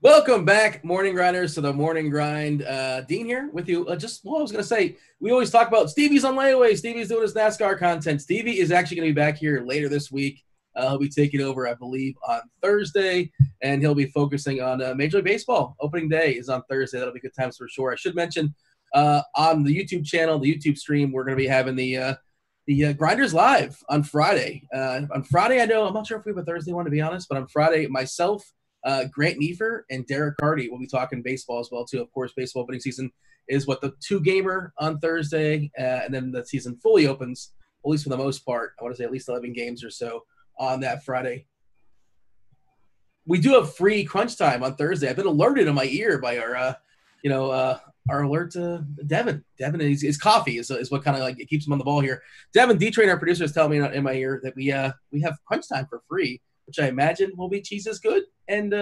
Welcome back, Morning Grinders, to the Morning Grind. Dean here with you. I was going to say, we always talk about Stevie's on layaway. Stevie's doing his NASCAR content. Stevie is actually going to be back here later this week. He'll be taking over, I believe, on Thursday, and he'll be focusing on Major League Baseball. Opening day is on Thursday. That'll be good times for sure. I should mention on the YouTube channel, the YouTube stream, we're going to be having the Grinders Live on Friday. On Friday, I'm not sure if we have a Thursday one, to be honest, but on Friday, myself, Grant Neefer and Derek Carty will be talking baseball as well, too. Of course, baseball opening season is the 2-gamer on Thursday, and then the season fully opens, at least for the most part. I want to say at least 11 games or so on that Friday. We do have free crunch time on Thursday. I've been alerted in my ear by our alert Devin. Devin, his coffee is what kind of like it keeps him on the ball here. Devin D-Train, our producer, is telling me in my ear that we have crunch time for free, which I imagine will be Cheese is Good and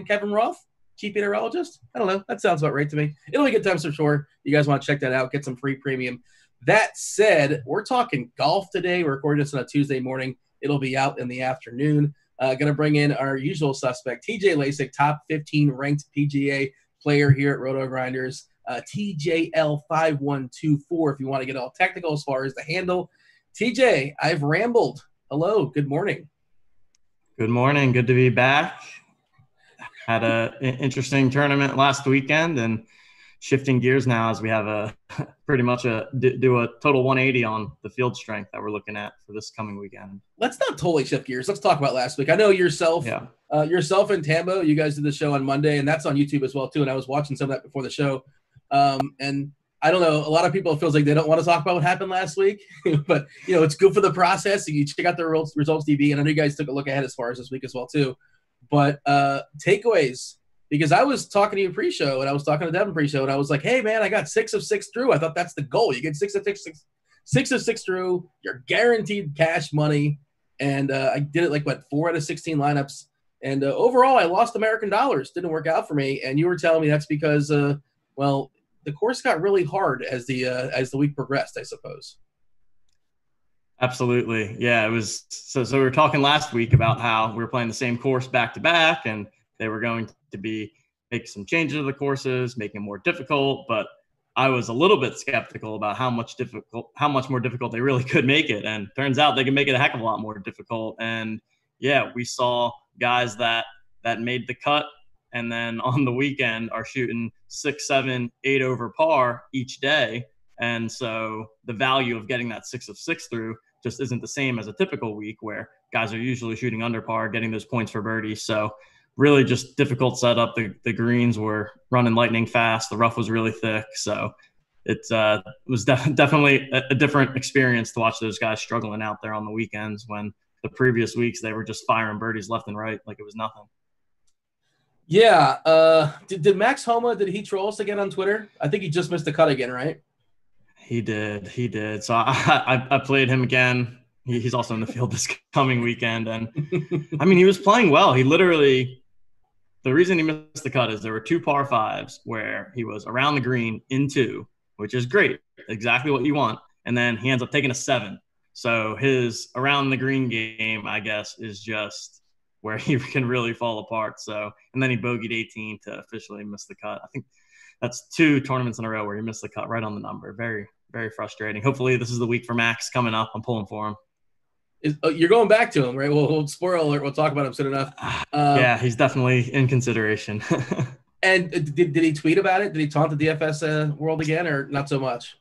Kevin Roth, Chief Meteorologist. I don't know. That sounds about right to me. It'll be good times for sure. You guys want to check that out, get some free premium. That said, we're talking golf today. We're recording this on a Tuesday morning. It'll be out in the afternoon. Going to bring in our usual suspect, TJ Laessig, top 15 ranked PGA player here at RotoGrinders. TJL5124 if you want to get all technical as far as the handle. TJ, I've rambled. Hello. Good morning. Good morning. Good to be back. Had an interesting tournament last weekend and shifting gears now as we have pretty much do a total 180 on the field strength that we're looking at for this coming weekend. Let's not totally shift gears. Let's talk about last week. I know yourself and Tambo, you guys did the show on Monday, and that's on YouTube as well, too. And I was watching some of that before the show. And I don't know, a lot of people feels like they don't want to talk about what happened last week, but it's good for the process. You check out the results TV, and I know you guys took a look ahead as far as this week as well too. But takeaways, because I was talking to you pre-show, and I was talking to Devin pre-show, and I was like, hey man, I got 6 of 6 through. I thought that's the goal. You get 6 of 6 through. You're guaranteed cash money, and I did it 4 out of 16 lineups, and overall I lost American dollars. Didn't work out for me, and you were telling me that's because the course got really hard as the week progressed, I suppose. Absolutely. Yeah, it was. So we were talking last week about how we were playing the same course back to back, and they were going to be making some changes to the courses, making it more difficult. But I was a little bit skeptical about how much more difficult they really could make it. And turns out they can make it a heck of a lot more difficult. And yeah, we saw guys that made the cut, and then on the weekend are shooting 6, 7, 8 over par each day. And so the value of getting that 6 of 6 through just isn't the same as a typical week where guys are usually shooting under par, getting those points for birdie. So really just difficult setup. The greens were running lightning fast. The rough was really thick. So it was definitely a different experience to watch those guys struggling out there on the weekends when the previous weeks they were just firing birdies left and right like it was nothing. Yeah. Did Max Homa, did he troll us again on Twitter? I think he just missed the cut again, right? He did. So I played him again. He's also in the field this coming weekend. And, I mean, he was playing well. He literally – the reason he missed the cut is there were 2 par 5s where he was around the green in 2, which is great, exactly what you want. And then he ends up taking a 7. So his around the green game, I guess, is just where he can really fall apart. So, and then he bogeyed 18 to officially miss the cut. I think that's 2 tournaments in a row where he missed the cut right on the number. Very, very frustrating. Hopefully this is the week for Max coming up. I'm pulling for him. You're going back to him, right? Well, spoiler alert. We'll talk about him soon enough. Yeah, he's definitely in consideration. And did he tweet about it? Did he taunt the DFS world again, or not so much?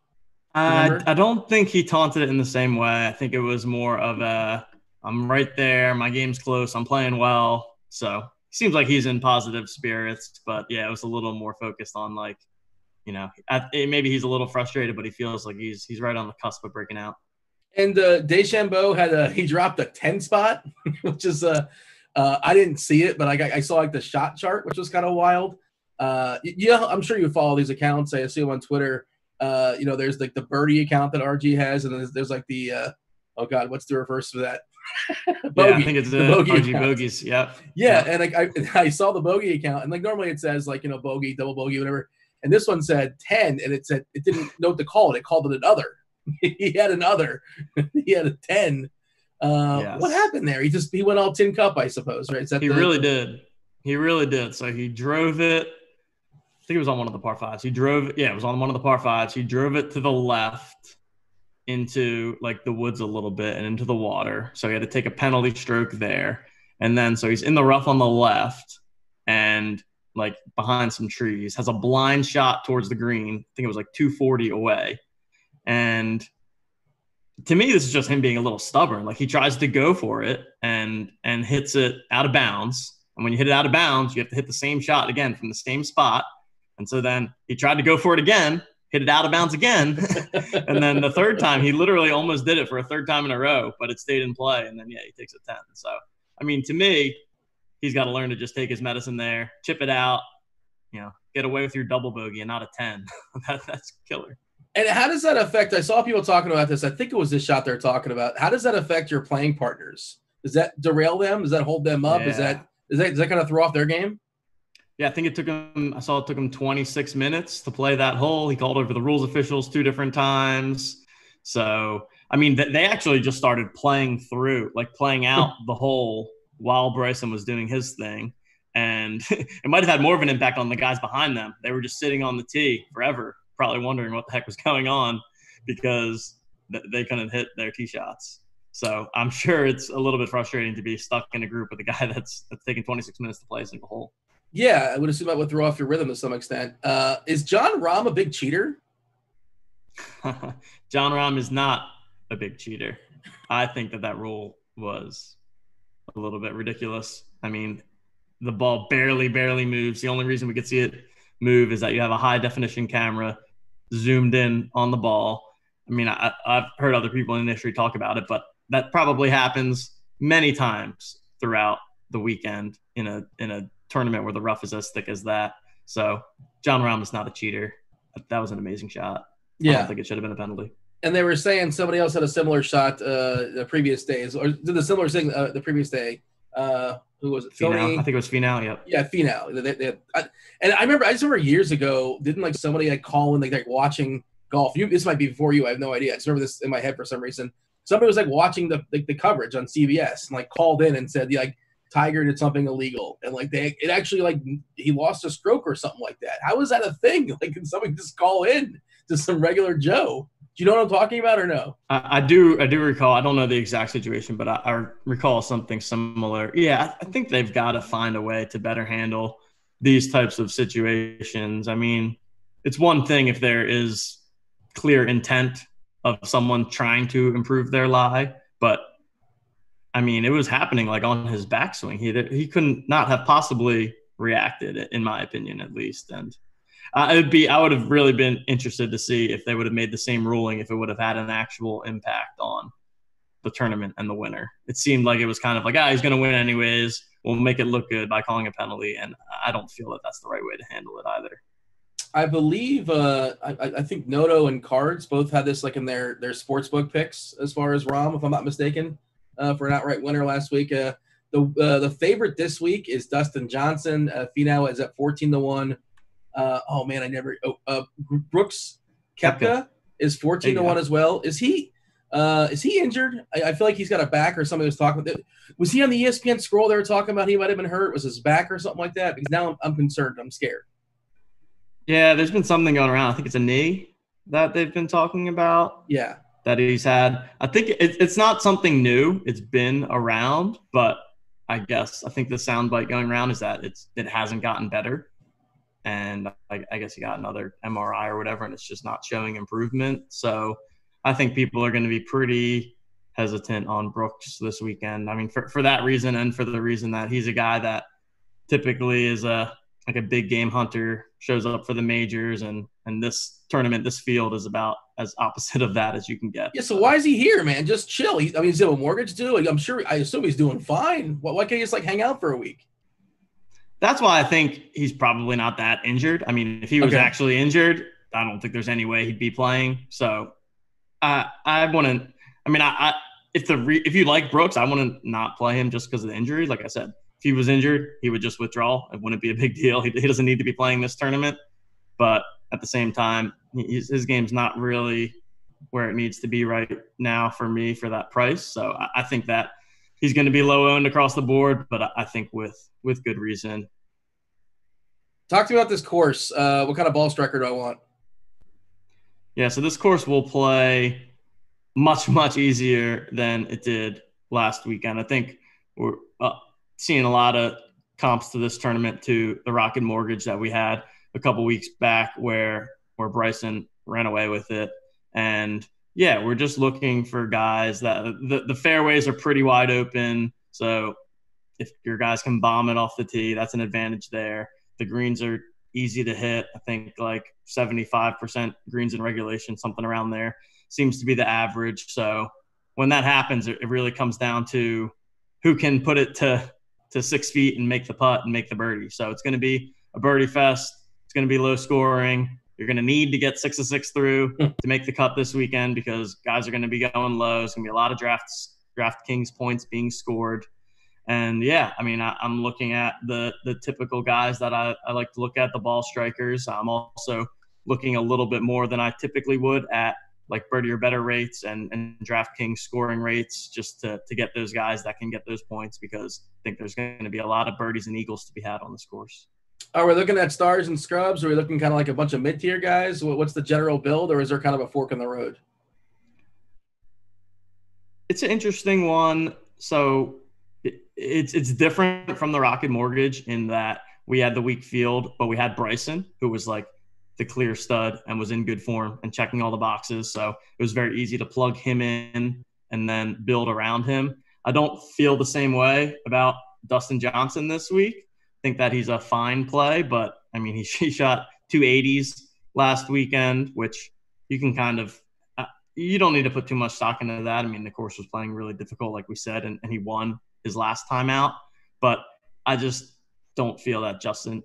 I don't think he taunted it in the same way. I think it was more of I'm right there. My game's close. I'm playing well. So it seems like he's in positive spirits. But, yeah, it was a little more focused on, maybe he's a little frustrated, but he feels like he's right on the cusp of breaking out. And DeChambeau he dropped a 10 spot, which is I didn't see it, but I saw like the shot chart, which was kind of wild. Yeah, I'm sure you follow these accounts. I assume on Twitter. There's like the birdie account that RG has, and there's like the oh god, what's the reverse of that? Bogey. Yeah, I think it's the bogey RG account. Bogeys. Yep. Yeah, and like I saw the bogey account, and like normally it says like bogey, double bogey, whatever. And this one said 10, and it didn't note to call it. It called it an other. He had an other. He had a 10. Yes. What happened there? He went all tin cup, I suppose, right? Really did. He really did. So he drove it. I think it was on one of the par fives. It was on one of the par fives. He drove it to the left into like the woods a little bit and into the water. So he had to take a penalty stroke there. And then so he's in the rough on the left and like behind some trees, has a blind shot towards the green. I think it was like 240 away. And to me, this is just him being a little stubborn. Like he tries to go for it and hits it out of bounds. And when you hit it out of bounds, you have to hit the same shot again from the same spot. And so then he tried to go for it again, hit it out of bounds again. And then the third time, he literally almost did it for a third time in a row, but it stayed in play. And then, he takes a 10. So, I mean, to me, he's got to learn to just take his medicine there, chip it out, get away with your double bogey and not a 10. That's killer. And how does that affect? I saw people talking about this. I think it was this shot they're talking about. How does that affect your playing partners? Does that derail them? Does that hold them up? Yeah. Does that kind of throw off their game? Yeah, I think it took him 26 minutes to play that hole. He called over the rules officials 2 different times. So, I mean, they actually just started playing out the hole while Bryson was doing his thing. And it might have had more of an impact on the guys behind them. They were just sitting on the tee forever, probably wondering what the heck was going on because they couldn't hit their tee shots. So I'm sure it's a little bit frustrating to be stuck in a group with a guy that's taking 26 minutes to play a single hole. Yeah, I would assume that would throw off your rhythm to some extent. Is Jon Rahm a big cheater? Jon Rahm is not a big cheater. I think that rule was a little bit ridiculous. I mean, the ball barely moves. The only reason we could see it move is that you have a high-definition camera zoomed in on the ball. I mean, I've heard other people in the industry talk about it, but that probably happens many times throughout the weekend in a tournament where the rough is as thick as that. So Jon Rahm is not a cheater. That was an amazing shot. Yeah. I don't think it should have been a penalty. And they were saying somebody else had a similar shot the previous days, or did the similar thing the previous day. Who was it? Finau. I think it was Finau. Yep. Yeah, Finau. And I just remember years ago, didn't somebody call in like watching golf? This might be before you. I have no idea. I just remember this in my head for some reason. Somebody was watching the coverage on CBS and called in and said Tiger did something illegal and it actually he lost a stroke or something like that. How is that a thing? Can somebody just call in to some regular Joe? Do you know what I'm talking about or no? I do recall. I don't know the exact situation, but I recall something similar. Yeah, I think they've got to find a way to better handle these types of situations. I mean, it's one thing if there is clear intent of someone trying to improve their lie, but I mean, it was happening on his backswing. He couldn't not have possibly reacted, in my opinion, at least. And I would have really been interested to see if they would have made the same ruling, if it would have had an actual impact on the tournament and the winner. It seemed like it was kind of he's going to win anyways. We'll make it look good by calling a penalty. And I don't feel that that's the right way to handle it either. I believe, I think Noto and Cards both had this in their sportsbook picks as far as Rahm, if I'm not mistaken, for an outright winner last week. The favorite this week is Dustin Johnson. Finau is at 14-1. Brooks Koepka is 14-1 as well. Is he injured? I feel like he's got a back or somebody was talking about it. Was he on the ESPN scroll they were talking about he might have been hurt? Was his back or something like that? Because now I'm concerned. I'm scared. Yeah, there's been something going around. I think it's a knee that they've been talking about. Yeah. That he's had. I think it's not something new. It's been around, but I think the soundbite going around is that it hasn't gotten better. And I guess he got another MRI or whatever, and it's just not showing improvement. So I think people are going to be pretty hesitant on Brooks this weekend. I mean, for that reason and for the reason that he's a guy that typically is a big game hunter, shows up for the majors, and this tournament, this field is about as opposite of that as you can get. Yeah, so why is he here, man? Just chill. I mean, he's got a mortgage due. Like, I assume he's doing fine. Why can't he just like hang out for a week? That's why I think he's probably not that injured. I mean, if he was actually injured, I don't think there's any way he'd be playing. So I wouldn't. I mean, if you like Brooks, I wouldn't not play him just because of the injury. Like I said, if he was injured, he would just withdraw. It wouldn't be a big deal. He doesn't need to be playing this tournament. But at the same time, his game's not really where it needs to be right now for me for that price. So I think that he's going to be low owned across the board, but I think with good reason. Talk to me about this course. What kind of ball striker do I want? Yeah, so this course will play much, much easier than it did last weekend. I think we're seeing a lot of comps to this tournament to the Rocket Mortgage that we had a couple weeks back where Bryson ran away with it. And yeah, we're just looking for guys that the fairways are pretty wide open. So if your guys can bomb it off the tee, that's an advantage there. The greens are easy to hit. I think like 75% greens in regulation, something around there seems to be the average. So when that happens, it really comes down to who can put it to 6 feet and make the putt and make the birdie. So it's going to be a birdie fest. It's going to be low scoring. You're going to need to get 6 of 6 through to make the cut this weekend because guys are going to be going low. There's going to be a lot of DraftKings points being scored. And yeah, I mean, I'm looking at the typical guys that I like to look at, the ball strikers. I'm also looking a little bit more than I typically would at like birdie or better rates and DraftKings scoring rates just to get those guys that can get those points because I think there's going to be a lot of birdies and eagles to be had on this course. Are we looking at stars and scrubs? Are we looking kind of like a bunch of mid-tier guys? What's the general build, or is there kind of a fork in the road? It's an interesting one. So it's different from the Rocket Mortgage in that we had the weak field, but we had Bryson, who was like the clear stud and was in good form and checking all the boxes. So it was very easy to plug him in and then build around him. I don't feel the same way about Dustin Johnson this week. I think that he's a fine play, but I mean, he shot 280s last weekend, which you can kind of you don't need to put too much stock into that. I mean, the course was playing really difficult, like we said, and he won his last time out. But I just don't feel that Dustin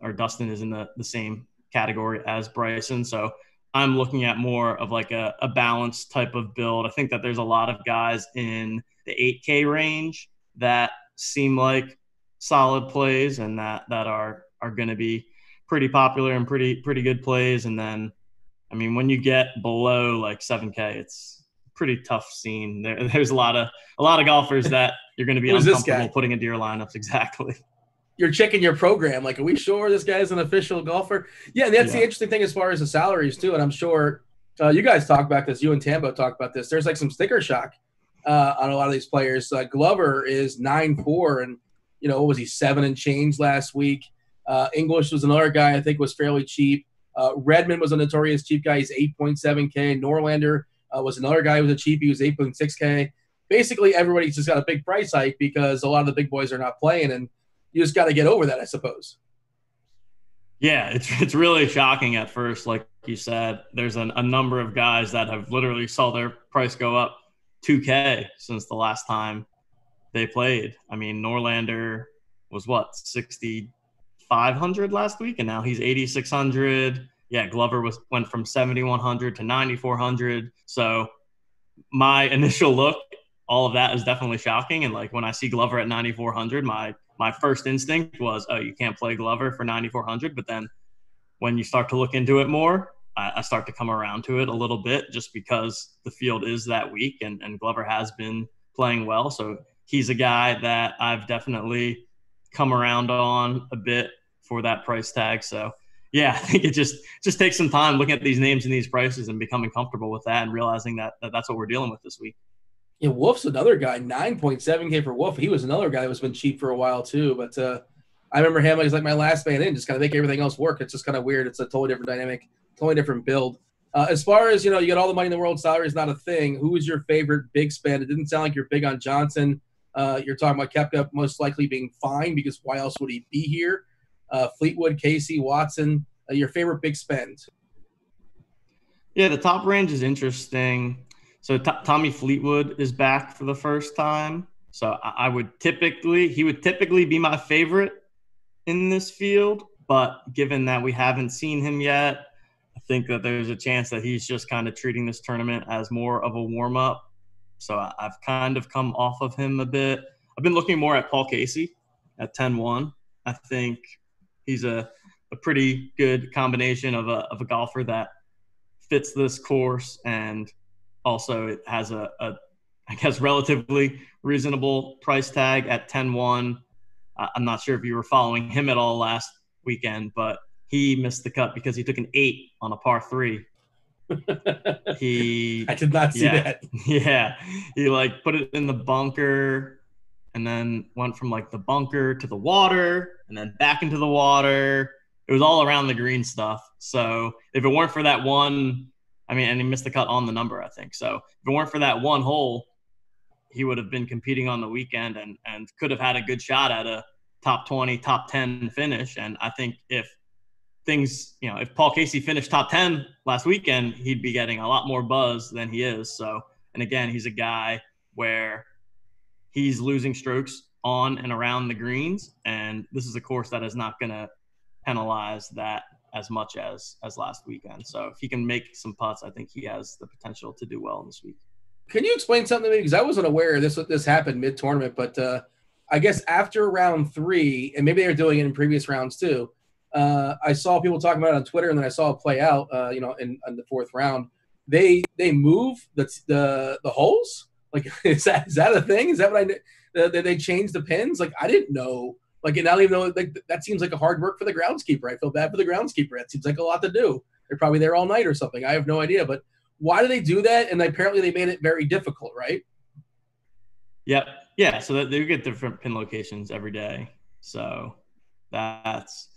is in the same category as Bryson. So I'm looking at more of like a balanced type of build. I think that there's a lot of guys in the 8K range that seem like solid plays and that are going to be pretty popular and pretty good plays. And then, I mean, when you get below like 7K, it's a pretty tough scene. There's a lot of golfers that you're going to be uncomfortable putting into your lineups. Exactly. You're checking your program. Like, are we sure this guy's an official golfer? Yeah, and that's the interesting thing as far as the salaries too. And I'm sure you guys talk about this. You and Tambo talk about this. There's like some sticker shock on a lot of these players. Glover is 9.4, and what was he, 7 and change last week? English was another guy I think was fairly cheap. Redmond was a notorious cheap guy. He's 8.7K. Norlander was another guy who was a cheap. He was 8.6K. Basically, everybody's just got a big price hike because a lot of the big boys are not playing, and you just got to get over that, I suppose. Yeah, it's really shocking at first. Like you said, there's a number of guys that have literally saw their price go up 2K since the last time they played. I mean, Norlander was what, 6,500 last week, and now he's 8,600. Yeah, Glover went from 7,100 to 9,400. So my initial look, all of that is definitely shocking. And like when I see Glover at 9,400, my first instinct was, oh, you can't play Glover for 9,400. But then when you start to look into it more, I start to come around to it a little bit just because the field is that weak and Glover has been playing well. So he's a guy that I've definitely come around on a bit for that price tag. So yeah, I think it just takes some time looking at these names and these prices and becoming comfortable with that and realizing that that's what we're dealing with this week. Yeah, Wolf's another guy, 9.7K for Wolf. He was another guy that was been cheap for a while too. But I remember him. He's like my last man in, just kind of make everything else work. It's just kind of weird. It's a totally different dynamic, totally different build. As far as, you got all the money in the world, salary is not a thing. Who is your favorite big spend? It didn't sound like you're big on Johnson. You're talking about Koepka most likely being fine because why else would he be here? Fleetwood, Casey, Watson, your favorite big spend? Yeah, the top range is interesting. So Tommy Fleetwood is back for the first time. So he would typically be my favorite in this field. But given that we haven't seen him yet, I think that there's a chance that he's just kind of treating this tournament as more of a warm up. So I've kind of come off of him a bit. I've been looking more at Paul Casey at 10-1. I think he's a pretty good combination of a golfer that fits this course, and also it has a I guess relatively reasonable price tag at 10-1. I'm not sure if you were following him at all last weekend, but he missed the cut because he took an 8 on a par 3. I did not see that. Yeah, he like put it in the bunker and then went from like the bunker to the water and then back into the water. It was all around the green stuff. So if it weren't for that one, and he missed the cut on the number, I think. So if it weren't for that one hole, he would have been competing on the weekend and could have had a good shot at a top 20, top 10 finish. And I think if Paul Casey finished top 10 last weekend, he'd be getting a lot more buzz than he is. So, and again, he's a guy where he's losing strokes on and around the greens. And this is a course that is not going to penalize that as much as last weekend. So if he can make some putts, I think he has the potential to do well this week. Can you explain something to me? Because I wasn't aware this happened mid-tournament, but I guess after round 3, and maybe they were doing it in previous rounds too, I saw people talking about it on Twitter, and then I saw it play out, in the 4th round. They move the holes? Like, is that a thing? Is that what they changed the pins? Like, I didn't know. Like, and I don't even know. Like, that seems like a hard work for the groundskeeper. I feel bad for the groundskeeper. That seems like a lot to do. They're probably there all night or something. I have no idea, but why do they do that? And apparently they made it very difficult, right? Yep. Yeah. So they get different pin locations every day. So that's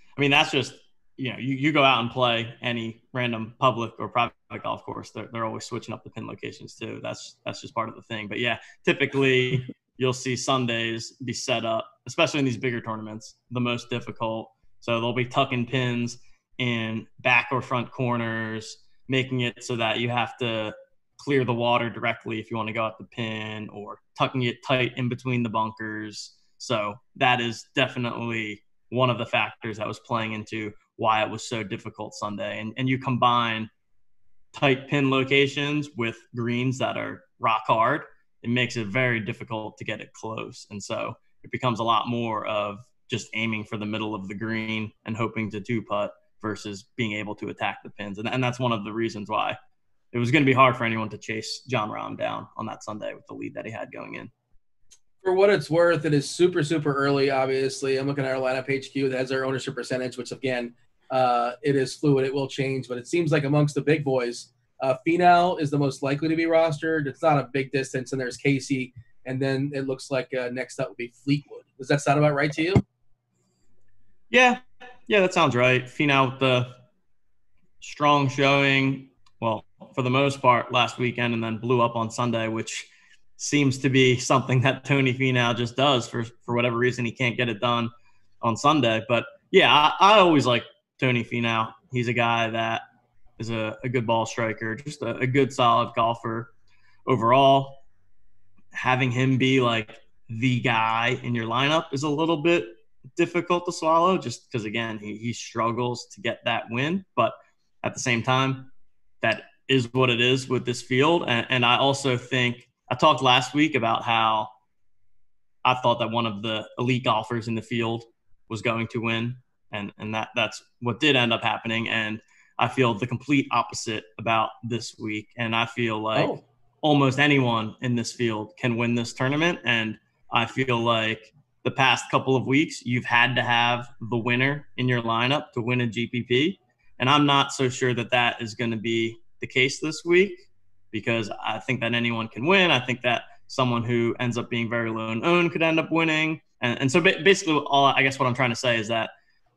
just, you go out and play any random public or private golf course. They're always switching up the pin locations too. That's just part of the thing. But yeah, typically you'll see Sundays be set up, especially in these bigger tournaments, the most difficult. So they'll be tucking pins in back or front corners, making it so that you have to clear the water directly if you want to go at the pin, or tucking it tight in between the bunkers. So that is definitely one of the factors that was playing into why it was so difficult Sunday. And you combine tight pin locations with greens that are rock hard, it makes it very difficult to get it close. And so it becomes a lot more of just aiming for the middle of the green and hoping to two-putt versus being able to attack the pins. And that's one of the reasons why it was going to be hard for anyone to chase Jon Rahm down on that Sunday with the lead that he had going in. For what it's worth, it is super, super early, obviously. I'm looking at our lineup HQ that has our ownership percentage, which, again, it is fluid. It will change. But it seems like amongst the big boys, Finau is the most likely to be rostered. It's not a big distance. And there's Casey. And then it looks like next up would be Fleetwood. Does that sound about right to you? Yeah, that sounds right. Finau with the strong showing, well, for the most part last weekend, and then blew up on Sunday, which seems to be something that Tony Finau just does for whatever reason. He can't get it done on Sunday. But yeah, I always like Tony Finau. He's a guy that is a good ball striker, just a good solid golfer overall. Having him be like the guy in your lineup is a little bit difficult to swallow, just because, again, he struggles to get that win. But at the same time, that is what it is with this field. And I also think I talked last week about how I thought that one of the elite golfers in the field was going to win. And that's what did end up happening. And I feel the complete opposite about this week. And I feel like almost anyone in this field can win this tournament. And I feel like the past couple of weeks, you've had to have the winner in your lineup to win a GPP. And I'm not so sure that is going to be the case this week, because I think that anyone can win. I think that someone who ends up being very low owned could end up winning. And so basically, I guess what I'm trying to say is that,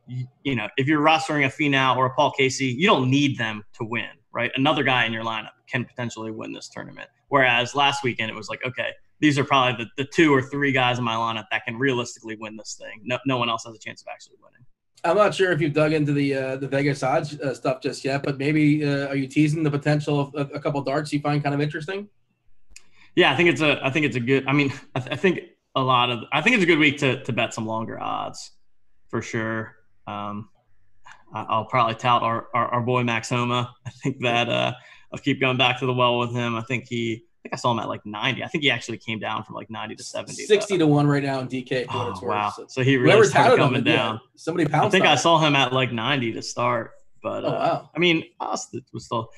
if you're rostering a Finau or a Paul Casey, you don't need them to win, right? Another guy in your lineup can potentially win this tournament. Whereas last weekend, it was like, okay, these are probably the 2 or 3 guys in my lineup that can realistically win this thing. No one else has a chance of actually winning. I'm not sure if you've dug into the Vegas odds stuff just yet, but maybe are you teasing the potential of a couple darts you find kind of interesting? Yeah, I think it's a good. I mean, I think I think it's a good week to bet some longer odds for sure. I'll probably tout our boy Max Homa. I think that I'll keep going back to the well with him. I think I saw him at like 90. I think he actually came down from like 90 to 70. 60 to 1 right now in DK for what Oh it's worth. wow! So So he really whoever started touted him, coming down. somebody I pounced think on I it. saw him at like 90 to start, but Oh, wow. I mean, us was still.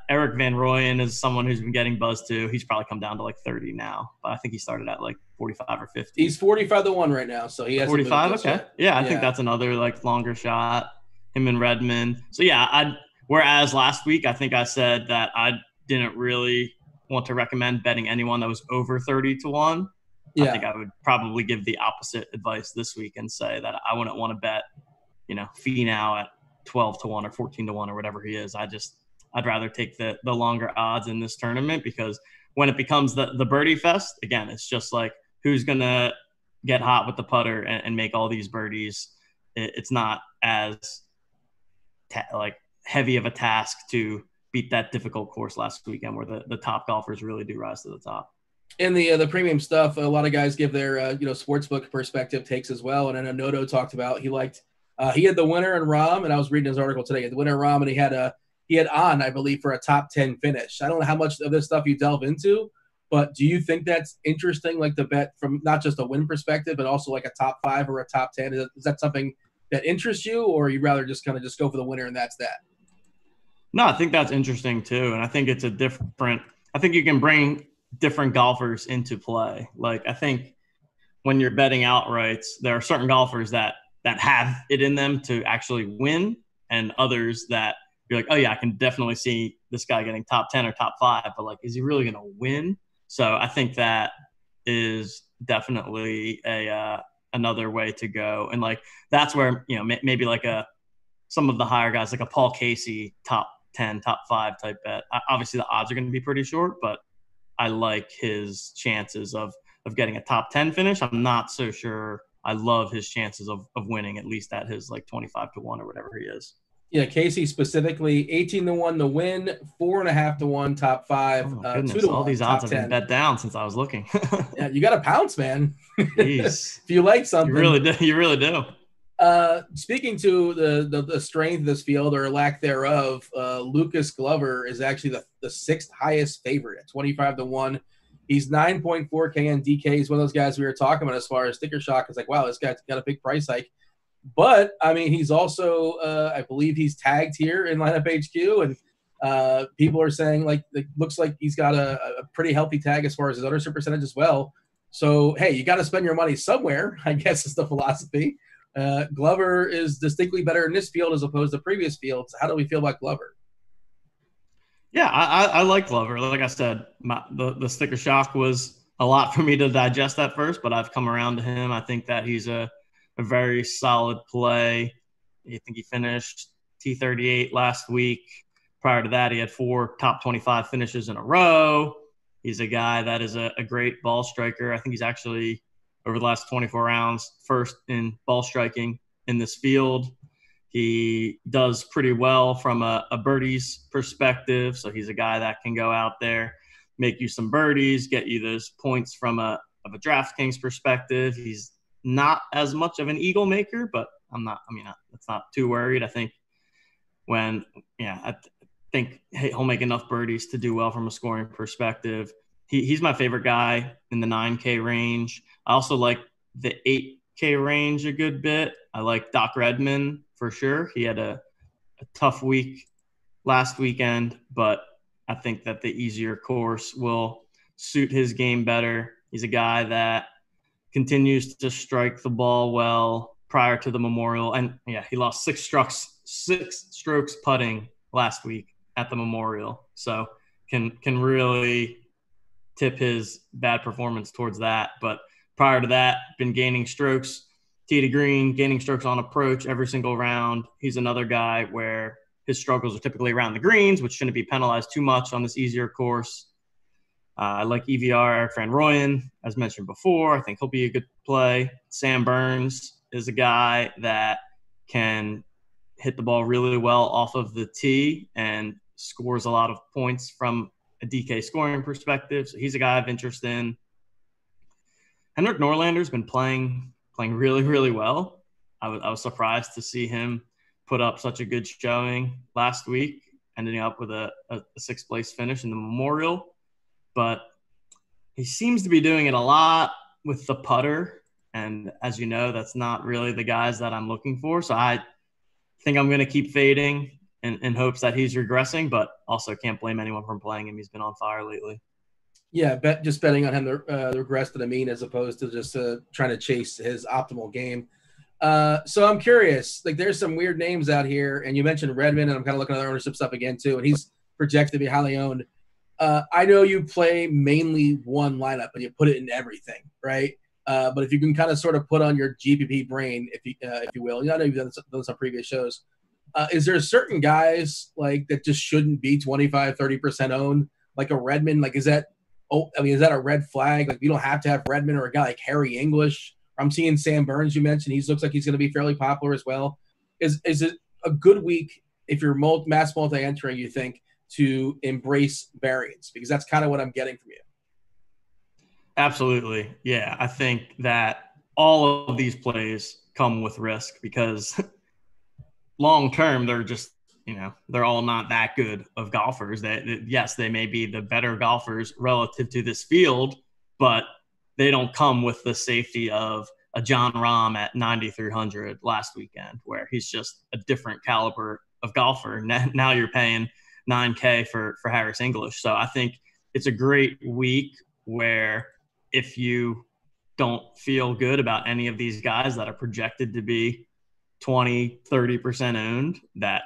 Eric Van Rooyen is someone who's been getting buzz too. He's probably come down to like 30 now, but I think he started at like 45 or 50. He's 45 to 1 right now, so he hasn't 45. moved just Okay, yet. yeah, I think that's another like longer shot. Him and Redmond. So yeah, whereas last week I think I said that I didn't really want to recommend betting anyone that was over 30 to 1. I think I would probably give the opposite advice this week and say that I wouldn't want to bet, Finau at 12 to 1 or 14 to 1 or whatever he is. I'd rather take the longer odds in this tournament, because when it becomes the birdie fest, again, it's just like who's going to get hot with the putter and make all these birdies. It's not as like heavy of a task to beat that difficult course last weekend where the top golfers really do rise to the top. In the premium stuff, a lot of guys give their sportsbook perspective takes as well. And I know Noto talked about he had the winner in Rahm, and I was reading his article today. He had the winner in Rahm, and he had on, I believe, for a top 10 finish. I don't know how much of this stuff you delve into, but do you think that's interesting, like the bet from not just a win perspective, but also like a top 5 or a top 10? Is that something that interests you, or you rather just kind of just go for the winner and that's that? No, I think that's interesting too. And I think I think you can bring different golfers into play. Like, I think when you're betting outrights, there are certain golfers that have it in them to actually win, and others that you're like, oh yeah, I can definitely see this guy getting top 10 or top 5, but like, is he really going to win? So I think that is definitely another way to go. And like, that's where, maybe like some of the higher guys, like a Paul Casey, top 10, top 5 type bet. Obviously the odds are going to be pretty short, but I like his chances of getting a top 10 finish. I'm not so sure I love his chances of winning, at least at his like 25 to 1 or whatever he is. Yeah, Casey specifically 18 to 1 to win, 4.5 to 1 top 5, oh, goodness. 2 to 1 all these odds have 10. been bet down since I was looking. Yeah, you got to pounce, man. Jeez. If you like something, you really do. You really do. Speaking to the strength of this field or lack thereof, Lucas Glover is actually the 6th highest favorite at 25 to 1. He's 9.4K in DK. He's one of those guys we were talking about as far as sticker shock. It's like, wow, this guy's got a big price hike. But, I mean, he's also, I believe he's tagged here in Lineup HQ, and people are saying, like, it looks like he's got a pretty healthy tag as far as his ownership percentage as well. So, hey, you got to spend your money somewhere, I guess is the philosophy. Glover is distinctly better in this field as opposed to previous fields. How do we feel about Glover? Yeah, I like Glover. Like I said, the sticker shock was a lot for me to digest at first, but I've come around to him. I think that he's a very solid play. I think he finished T38 last week. Prior to that, he had 4 top 25 finishes in a row. He's a guy that is a great ball striker. I think he's actually, over the last 24 rounds, first in ball striking in this field. He does pretty well from a birdies perspective. So he's a guy that can go out there, make you some birdies, get you those points from a DraftKings perspective. He's not as much of an eagle maker, but that's not too worried. I think he'll make enough birdies to do well from a scoring perspective. He's my favorite guy in the 9K range. I also like the 8K range a good bit. I like Doc Redman for sure. He had a tough week last weekend, but I think that the easier course will suit his game better. He's a guy that continues to strike the ball well prior to the Memorial. And yeah, he lost 6 strokes putting last week at the Memorial. So can really tip his bad performance towards that. But prior to that, been gaining strokes, tee to green, gaining strokes on approach every single round. He's another guy where his struggles are typically around the greens, which shouldn't be penalized too much on this easier course. I like EVR, Eric Van Rooyen, as mentioned before. I think he'll be a good play. Sam Burns is a guy that can hit the ball really well off of the tee and scores a lot of points from a DK scoring perspective. So he's a guy of interest in. Henrik Norlander's been playing really, really well. I was surprised to see him put up such a good showing last week, ending up with a sixth place finish in the Memorial. But he seems to be doing it a lot with the putter. And as you know, that's not really the guys that I'm looking for. So I think I'm going to keep fading in hopes that he's regressing, but also can't blame anyone from playing him. He's been on fire lately. Yeah, just betting on him to regress to the mean as opposed to just trying to chase his optimal game. So I'm curious, like there's some weird names out here, and you mentioned Redmond, and I'm kind of looking at the ownership stuff again too, and he's projected to be highly owned. I know you play mainly one lineup and you put it in everything, right? But if you can kind of sort of put on your GPP brain, if you will, I know you've done this on previous shows. Is there certain guys like that just shouldn't be 25-30% owned, like a Redmond? Like is that a red flag? Like you don't have to have Redmond or a guy like Harry English. I'm seeing Sam Burns. You mentioned he looks like he's going to be fairly popular as well. Is it a good week if you're mass multi-entering? You think to embrace variance, because that's kind of what I'm getting from you. Absolutely. Yeah. I think that all of these plays come with risk because long term, they're just, they're all not that good of golfers. Yes, they may be the better golfers relative to this field, but they don't come with the safety of a John Rahm at 9,300 last weekend, where he's just a different caliber of golfer. Now you're paying $9K for Harris English. So I think it's a great week where if you don't feel good about any of these guys that are projected to be 20-30% owned, that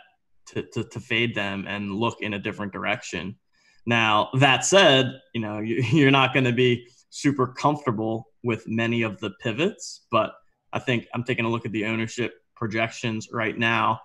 to fade them and look in a different direction. Now, that said, you're not going to be super comfortable with many of the pivots, but I think I'm taking a look at the ownership projections right now.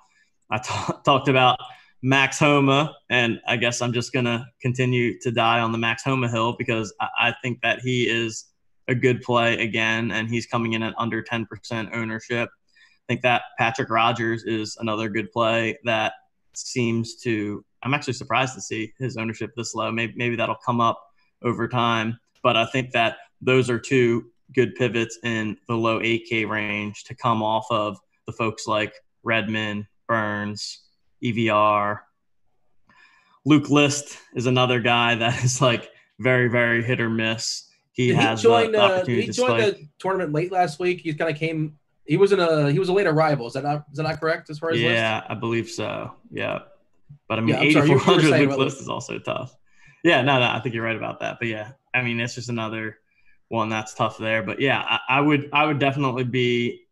I talked about Max Homa, and I guess I'm just going to continue to die on the Max Homa hill because I think that he is a good play again, and he's coming in at under 10% ownership. I think that Patrick Rogers is another good play that seems to – I'm actually surprised to see his ownership this low. Maybe that'll come up over time, but I think that those are two good pivots in the low 8K range to come off of the folks like Redmond, Burns, EVR. Luke List is another guy that is like very, very hit or miss. He joined the tournament late last week. He kind of came. He was a late arrival. Is that not correct as far as list? I believe so. Yeah, but I mean, 8,400 Luke List is also tough. Yeah, no, I think you're right about that. But yeah, I mean, it's just another one that's tough there. But yeah, I would definitely be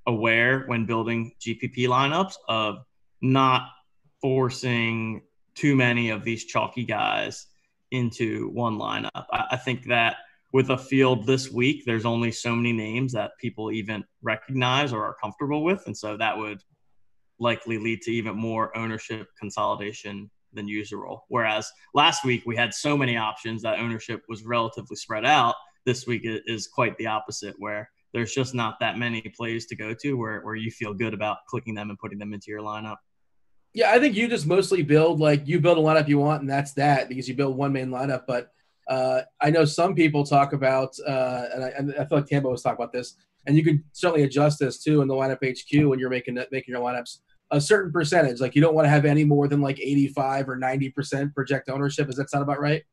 aware when building GPP lineups of not forcing too many of these chalky guys into one lineup. I think that with a field this week, there's only so many names that people even recognize or are comfortable with. And so that would likely lead to even more ownership consolidation than usual. Whereas last week we had so many options that ownership was relatively spread out. This week is quite the opposite, where there's just not that many plays to go to where you feel good about clicking them and putting them into your lineup. Yeah, I think you just mostly build a lineup you want, and that's that, because you build one main lineup. But I know some people talk about, and I feel like Tambo was talking about this, and you can certainly adjust this too in the lineup HQ when you're making your lineups. A certain percentage, like you don't want to have any more than like 85 or 90% project ownership. Does that sound about right?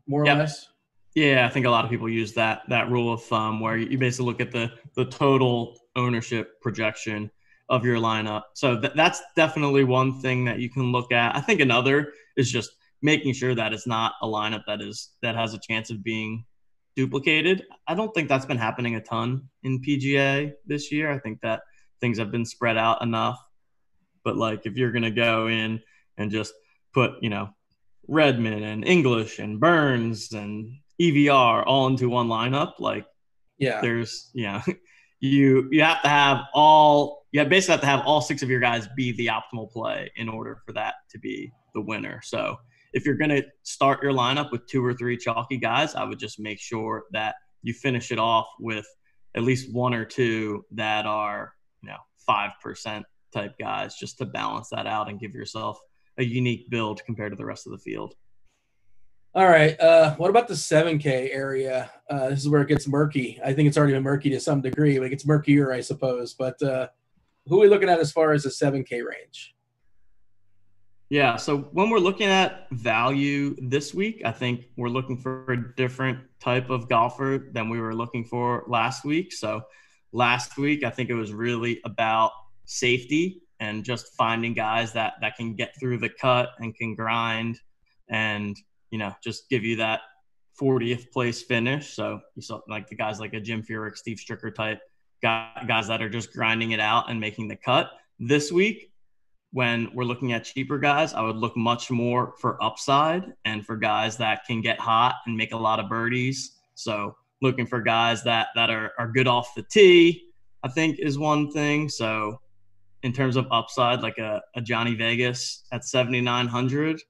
More or less? Yeah, I think a lot of people use that rule of thumb where you basically look at the total ownership projection of your lineup. So that's definitely one thing that you can look at. I think another is just making sure that it's not a lineup that has a chance of being duplicated. I don't think that's been happening a ton in PGA this year. I think that things have been spread out enough. But like if you're going to go in and just put, Redmond and English and Burns and EVR all into one lineup, like there's, you have to have basically have to have all six of your guys be the optimal play in order for that to be the winner. So if you're going to start your lineup with two or three chalky guys, I would just make sure that you finish it off with at least one or two that are, 5% type guys just to balance that out and give yourself a unique build compared to the rest of the field. All right. What about the 7K area? This is where it gets murky. I think it's already been murky to some degree, but it gets murkier, I suppose. But who are we looking at as far as the 7K range? Yeah, so when we're looking at value this week, I think we're looking for a different type of golfer than we were looking for last week. So last week, I think it was really about safety and just finding guys that can get through the cut and can grind and, just give you that 40th place finish. So you saw like the guys like a Jim Furyk, Steve Stricker type guys that are just grinding it out and making the cut. This week, when we're looking at cheaper guys, I would look much more for upside and for guys that can get hot and make a lot of birdies. So looking for guys that are good off the tee, I think is one thing. So in terms of upside, like a Johnny Vegas at 7,900,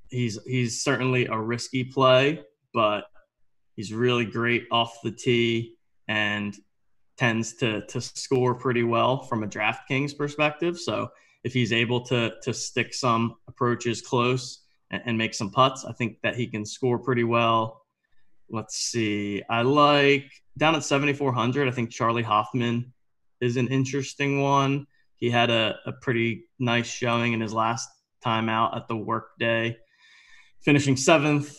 he's certainly a risky play, but he's really great off the tee and tends to score pretty well from a DraftKings perspective. So if he's able to stick some approaches close and make some putts, I think that he can score pretty well. Let's see. I like down at 7,400, I think Charlie Hoffman is an interesting one. He had a pretty nice showing in his last time out at the workday, finishing 7th,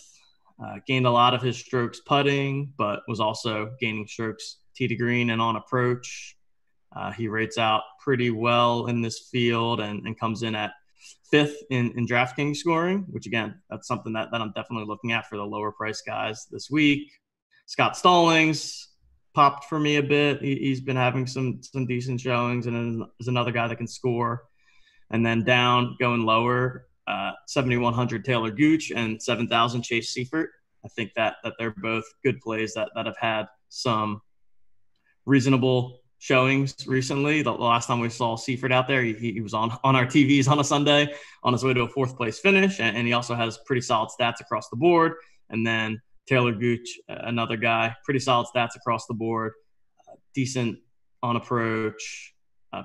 gained a lot of his strokes putting, but was also gaining strokes tee to green and on approach. He rates out pretty well in this field and comes in at 5th in DraftKings scoring, which, again, that's something that I'm definitely looking at for the lower price guys this week. Scott Stallings popped for me a bit. He's been having some decent showings and is another guy that can score. And then down, going lower, 7,100 Taylor Gooch and 7,000 Chase Seifert. I think that they're both good plays that have had some reasonable showings recently. The last time we saw Seifert out there, he was on our TVs on a Sunday on his way to a 4th place finish, and he also has pretty solid stats across the board. And then Taylor Gooch, another guy, pretty solid stats across the board, decent on approach,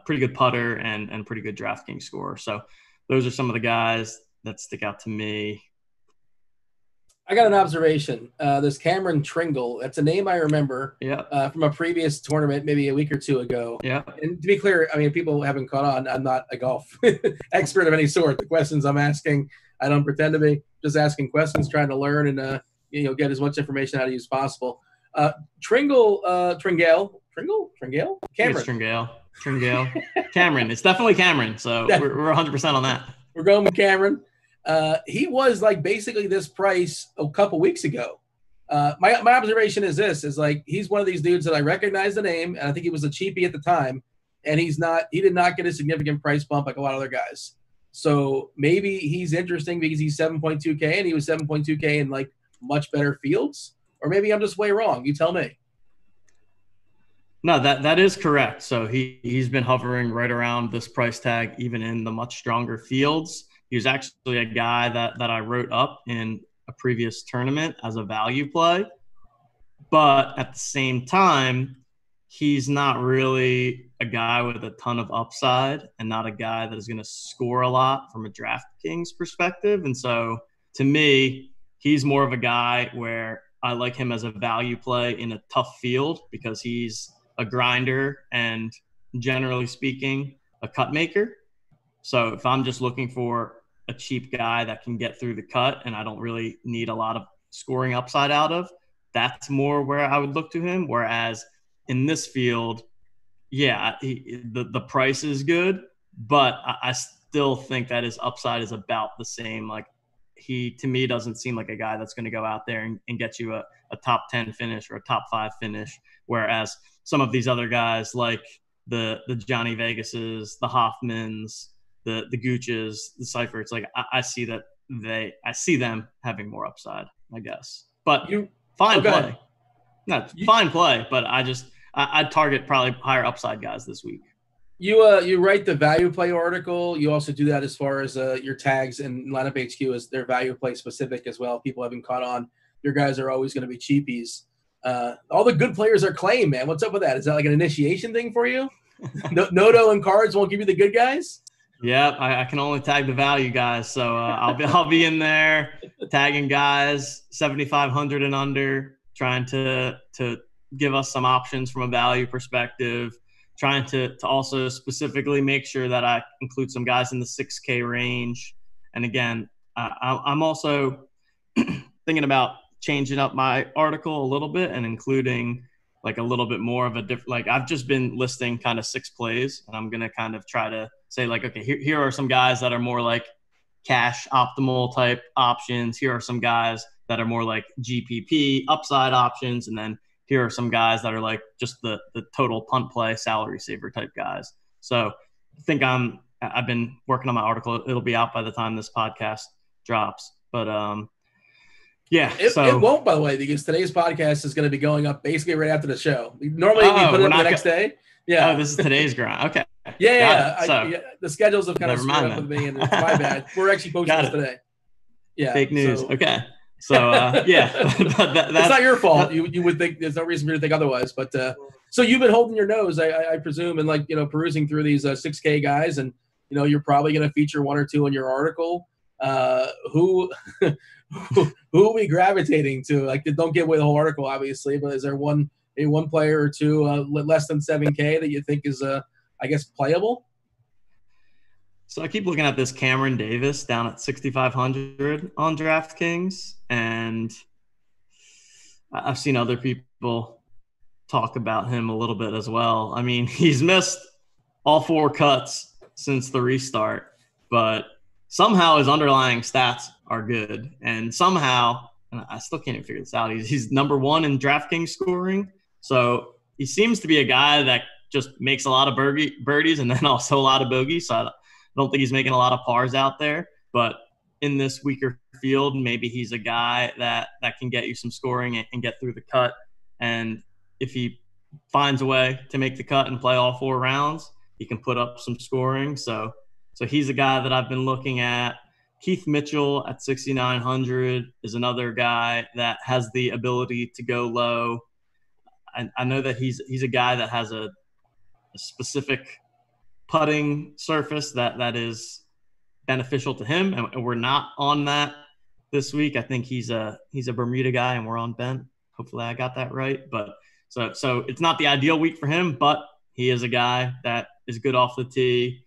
pretty good putter, and pretty good DraftKings score. So those are some of the guys that stick out to me. I got an observation. This Cameron Tringle, that's a name I remember from a previous tournament, maybe a week or two ago. Yeah. And to be clear, I mean, people haven't caught on. I'm not a golf expert of any sort. The questions I'm asking, I don't pretend to be. Just asking questions, trying to learn and get as much information out of you as possible. Tringale? Cameron. Tringale. Cameron. It's definitely Cameron. So we're 100% on that. We're going with Cameron. He was like basically this price a couple weeks ago. My observation is this, is like, he's one of these dudes that I recognize the name, and I think he was a cheapie at the time, and he did not get a significant price bump like a lot of other guys. So maybe he's interesting because he's 7.2K and he was 7.2K in like much better fields, or maybe I'm just way wrong. You tell me. No, that is correct. So he's been hovering right around this price tag, even in the much stronger fields. He was actually a guy that I wrote up in a previous tournament as a value play. But at the same time, he's not really a guy with a ton of upside and not a guy that is going to score a lot from a DraftKings perspective. And so to me, he's more of a guy where I like him as a value play in a tough field because he's a grinder and, generally speaking, a cut maker. So if I'm just looking for a cheap guy that can get through the cut and I don't really need a lot of scoring upside out of, that's more where I would look to him. Whereas in this field, the price is good, but I still think that his upside is about the same. Like, he, to me, doesn't seem like a guy that's going to go out there and get you a top 10 finish or a top 5 finish. Whereas some of these other guys, like the Johnny Vegases, the Hoffmans, the Gooches, the Seiferts, like I see them having more upside, I guess. But fine play. No, fine play, but I'd target probably higher upside guys this week. You write the value play article. You also do that as far as your tags and lineup HQ is their value play specific as well. People haven't caught on. Your guys are always going to be cheapies. All the good players are claimed, man. What's up with that? Is that like an initiation thing for you? Noto and cards won't give you the good guys? Yeah, I can only tag the value guys. So I'll be in there tagging guys 7,500 and under, trying to give us some options from a value perspective, trying to also specifically make sure that I include some guys in the 6K range. And again, I'm also thinking about changing up my article a little bit and including like a little bit more of a different, like I've just been listing kind of 6 plays, and I'm going to kind of try to say like, okay, here are some guys that are more like cash optimal type options. Here are some guys that are more like GPP upside options. And then here are some guys that are like just the total punt play salary saver type guys. So I think I've been working on my article. It'll be out by the time this podcast drops, but yeah, it won't, by the way, because today's podcast is going to be going up basically right after the show. Normally we put it up the next day. Yeah. Oh, this is today's grind. Okay. Yeah. The schedules have kind of screwed up with me, and it's my bad. We're actually posting this today. Yeah. Fake news. So, okay. So yeah, that's not your fault. You would think there's no reason for you to think otherwise. But so you've been holding your nose, I presume, and like perusing through these 6K guys, and you're probably going to feature one or two in your article. Who who are we gravitating to? Like, don't give away the whole article, obviously, but is there one player or two less than 7K that you think is I guess playable? So I keep looking at this Cameron Davis down at 6,500 on DraftKings, and I've seen other people talk about him a little bit as well. I mean, he's missed all 4 cuts since the restart, but somehow his underlying stats are good. And somehow, and I still can't even figure this out, he's number 1 in DraftKings scoring. So he seems to be a guy that just makes a lot of birdies and then also a lot of bogeys. So I don't think he's making a lot of pars out there. But in this weaker field, maybe he's a guy that can get you some scoring and get through the cut. And if he finds a way to make the cut and play all 4 rounds, he can put up some scoring. So he's a guy that I've been looking at. Keith Mitchell at 6,900 is another guy that has the ability to go low. I know that he's a guy that has a specific putting surface that is beneficial to him, and we're not on that this week. I think he's a Bermuda guy, and we're on bent. Hopefully, I got that right. But so it's not the ideal week for him, but he is a guy that is good off the tee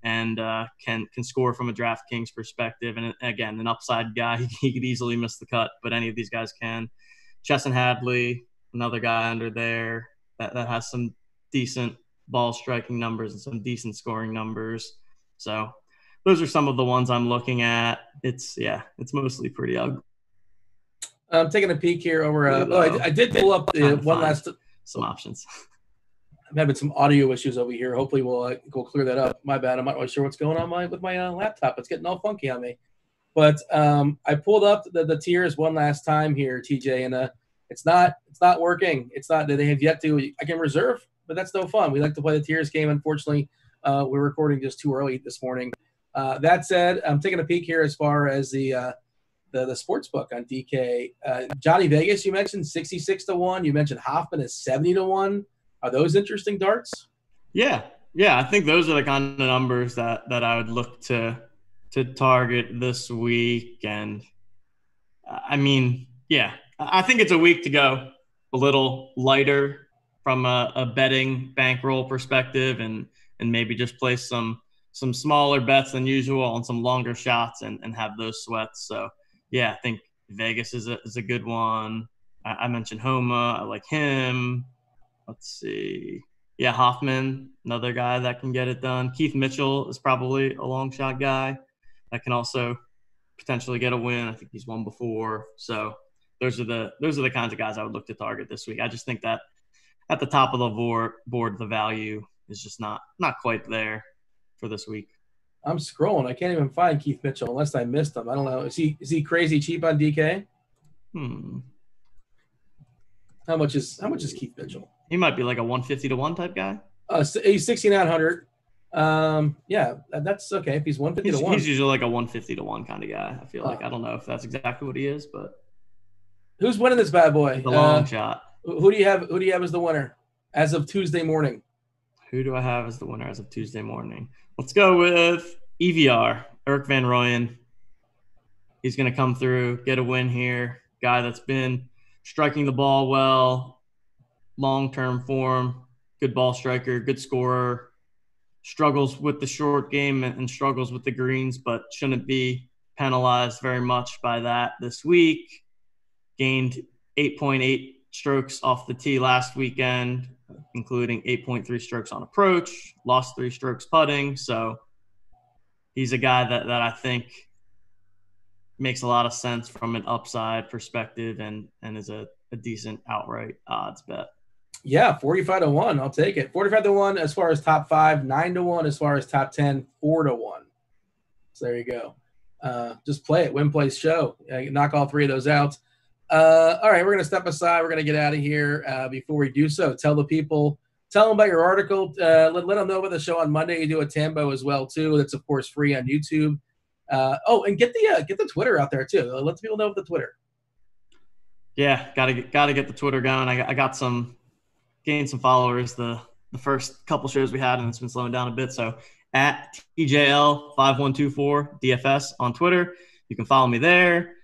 and can score from a DraftKings perspective. And again, an upside guy. He could easily miss the cut, but any of these guys can. Chesson Hadley, another guy under there that has some decent ball striking numbers and some decent scoring numbers. So those are some of the ones I'm looking at. It's mostly pretty ugly. I'm taking a peek here over. I did pull up one last some options. I'm having some audio issues over here. Hopefully we'll clear that up. My bad. I'm not really sure what's going on with my laptop. It's getting all funky on me. But I pulled up the tiers one last time here, TJ, and it's not working. It's not that they have yet to. I can reserve, but that's no fun. We like to play the tiers game. Unfortunately, we're recording just too early this morning. That said, I'm taking a peek here as far as the sports book on DK. Johnny Vegas, you mentioned 66-1. You mentioned Hoffman is 70-1. Are those interesting darts? Yeah. I think those are the kind of numbers that I would look to target this week. And I mean, yeah, I think it's a week to go a little lighter from a betting bankroll perspective, and maybe just place some smaller bets than usual on some longer shots and have those sweats. So yeah, I think Vegas is a good one. I mentioned Homa. I like him. Let's see. Yeah, Hoffman, another guy that can get it done. Keith Mitchell is probably a long shot guy that can also potentially get a win. I think he's won before. So those are the kinds of guys I would look to target this week. I just think that at the top of the board, the value is just not quite there for this week. I'm scrolling. I can't even find Keith Mitchell unless I missed him. I don't know. Is he crazy cheap on DK? How much is Keith Mitchell? He might be like a 150-1 type guy. He's 6,900. Yeah, that's okay. If he's 150-1, he's usually like a 150-1 kind of guy. I feel like I don't know if that's exactly what he is, but who's winning this bad boy? The long shot. Who do you have? Who do you have as the winner as of Tuesday morning? Who do I have as the winner as of Tuesday morning? Let's go with EVR, Eric Van Rooyen. He's going to come through, get a win here. Guy that's been striking the ball well, long-term form, good ball striker, good scorer. Struggles with the short game and struggles with the greens, but shouldn't be penalized very much by that this week. Gained 8.8 strokes off the tee last weekend, including 8.3 strokes on approach, lost 3 strokes putting. So he's a guy that I think makes a lot of sense from an upside perspective and is a decent outright odds bet. Yeah, 45-1. I'll take it. 45-1 as far as top 5, 9-1 as far as top 10, 4-1. So there you go. Just play it. Win, place, show. Knock all 3 of those out. All right, we're going to step aside. We're going to get out of here. Before we do so, tell them about your article. Let them know about the show on Monday. You do a Tambo as well, too. That's, of course, free on YouTube. And get the Twitter out there, too. Let the people know about the Twitter. Yeah, gotta get the Twitter going. I got gained some followers the first couple shows we had, and it's been slowing down a bit. So at TJL5124 DFS on Twitter, you can follow me there.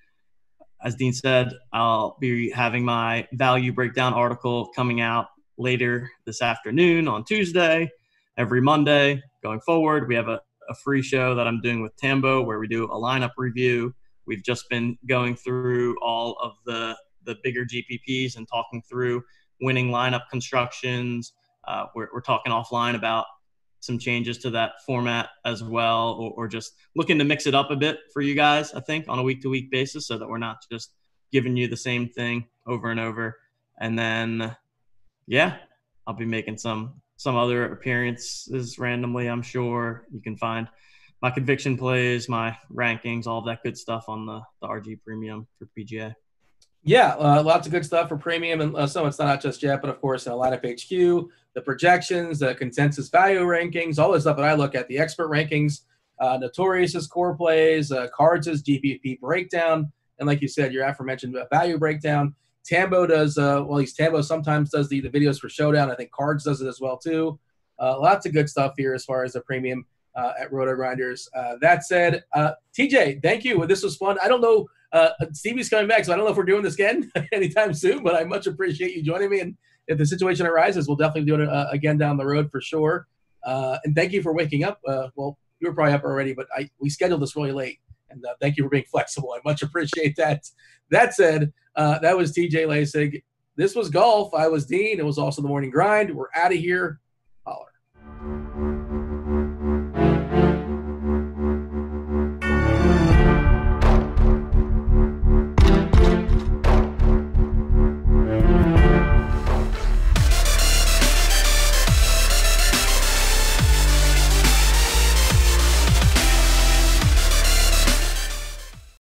As Dean said, I'll be having my value breakdown article coming out later this afternoon on Tuesday. Every Monday going forward, we have a free show that I'm doing with Tambo where we do a lineup review. We've just been going through all of the bigger GPPs and talking through winning lineup constructions. We're talking offline about some changes to that format as well, or just looking to mix it up a bit for you guys, I think, on a week-to-week basis so that we're not just giving you the same thing over and over. And then, yeah, I'll be making some other appearances randomly, I'm sure. You can find my conviction plays, my rankings, all of that good stuff on the RG Premium for PGA. Yeah, lots of good stuff for premium, and so it's not just yet, but of course, lineup HQ, the projections, the consensus value rankings, all the stuff that I look at, the expert rankings, Notorious's core plays, Cards' GPP breakdown, and like you said, your aforementioned value breakdown. Tambo does, Tambo sometimes does the videos for Showdown. I think Cards does it as well too. Lots of good stuff here as far as the premium at RotoGrinders. That said, TJ, thank you. This was fun. I don't know. Stevie's coming back, so I don't know if we're doing this again anytime soon, but I much appreciate you joining me. And if the situation arises, we'll definitely do it again down the road for sure. And thank you for waking up. Well, you were probably up already, but we scheduled this really late. And thank you for being flexible. I much appreciate that. That said, that was TJ Laessig. This was golf. I was Dean. It was also the morning grind. We're out of here.